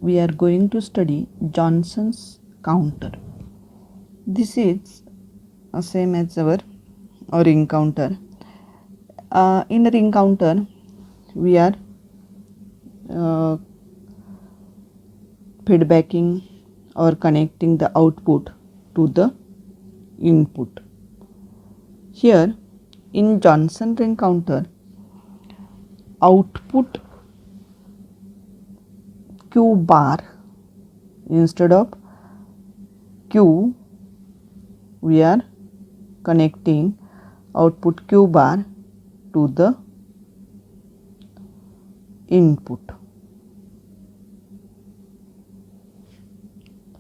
we are going to study Johnson's counter. This is same as our ring counter. In a ring counter, we are uh, feedbacking or connecting the output to the input. Here in Johnson ring counter, output Q bar instead of Q, we are connecting output Q bar to the input.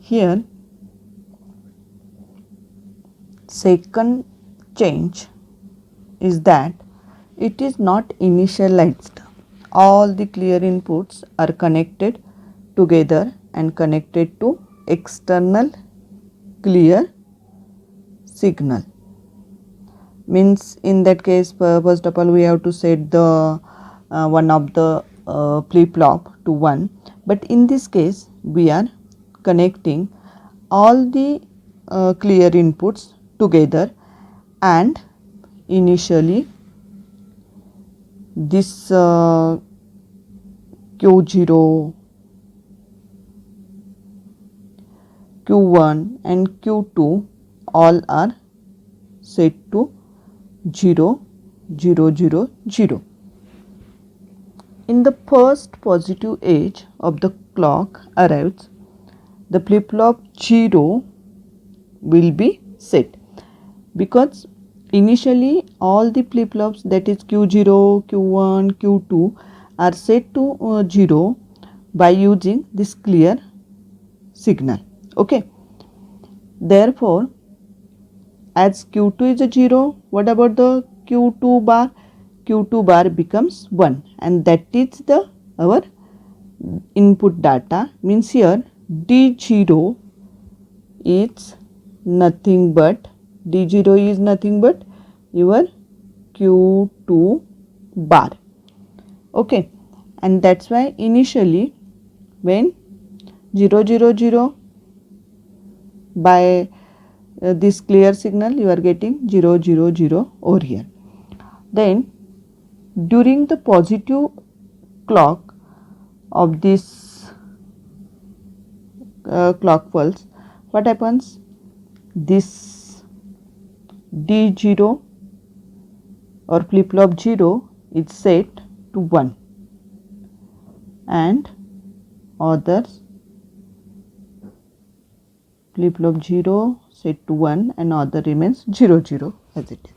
Here second change is that it is not initialized. All the clear inputs are connected together and connected to external clear signal. Means in that case, first of all we have to set the one of the flip-flop to 1, but in this case we are connecting all the clear inputs together, and initially this Q0, Q1 and Q2 all are set to 0, 0, 0, 0. In the first positive edge of the clock arrives, the flip-flop 0 will be set, because initially all the flip-flops, that is Q0, Q1, Q2 are set to 0 by using this clear signal. Okay. Therefore, as Q2 is a 0, what about the Q2 bar? Q2 bar becomes 1, and that is the our input data. Means here D0 is nothing but your Q2 bar. Okay, and that's why initially when 0, 0, 0 by this clear signal you are getting 0, 0, 0 over here. Then during the positive clock of this clock pulse, what happens? This D0 or flip-flop 0 is set to 1, and others flip-flop 0 set to 1 and other remains 0, 0 as it is.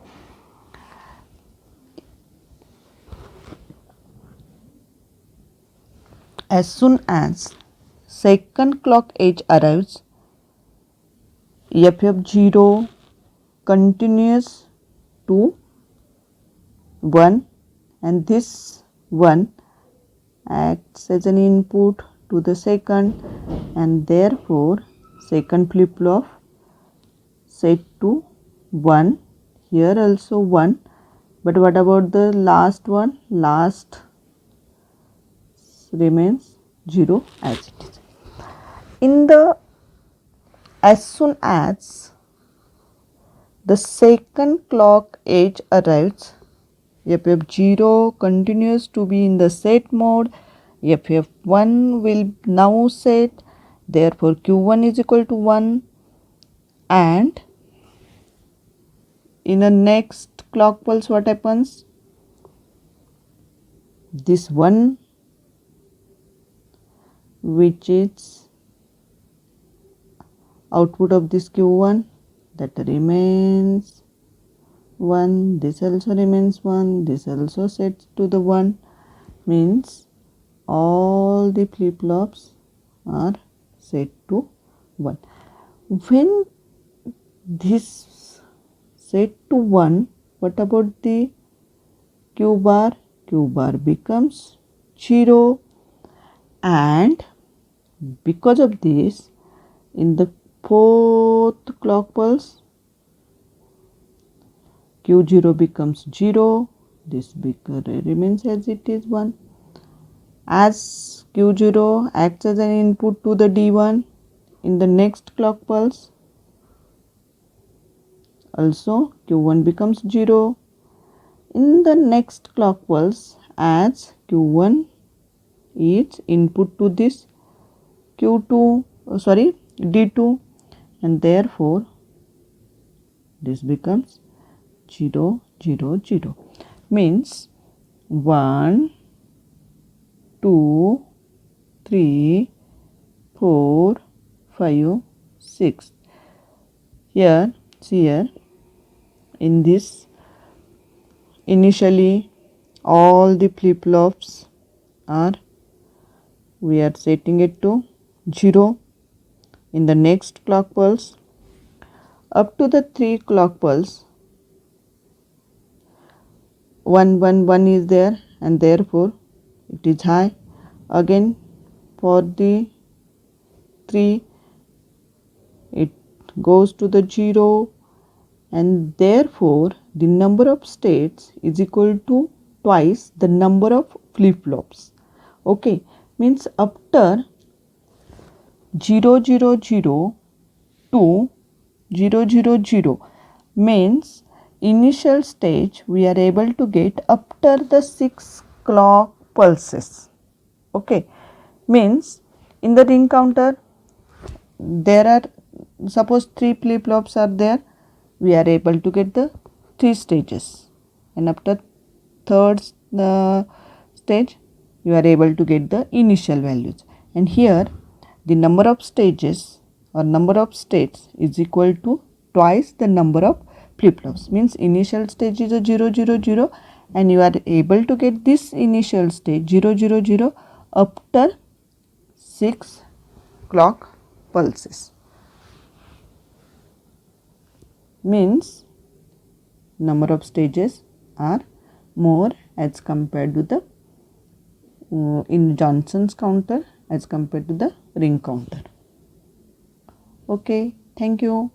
As soon as second clock edge arrives, FF0 continues to 1, and this 1 acts as an input to the second, and therefore second flip-flop set to 1. Here also 1, but what about the last one? Last remains 0 as it is. In the as soon as the second clock edge arrives, FF0 continues to be in the set mode. FF1 will now set, therefore Q1 is equal to 1, and in the next clock pulse what happens? This 1, which is output of this Q1, that remains 1, this also remains 1, this also sets to the 1, means all the flip-flops are set to 1. When this set to 1, what about the Q bar? Q bar becomes 0, and because of this, in the fourth clock pulse, Q0 becomes 0, this remains as it is 1, As Q0 acts as an input to the D1 in the next clock pulse, also Q1 becomes 0. In the next clock pulse, as Q1 is input to this D2, and therefore this becomes 0 0 0, means 1 2 3 4 5 6. Here in this, initially all the flip-flops we are setting it to 0 in the next clock pulse. Up to the 3 clock pulse, 1 1 1 is there, and therefore it is high. Again for the 3, it goes to the 0, and therefore the number of states is equal to twice the number of flip-flops. Okay, means after 0 0 0 to 0 0 0, means initial stage we are able to get after the 6 clock pulses. Okay, means in the ring counter there are, suppose 3 flip-flops are there, we are able to get the 3 stages, and after third stage you are able to get the initial values. And here the number of stages or number of states is equal to twice the number of flip-flops, means initial stage is a 0 0 0, and you are able to get this initial stage 0 0 0 after 6 clock pulses, means number of stages are more as compared to the in Johnson's counter as compared to the ring counter. Okay, thank you.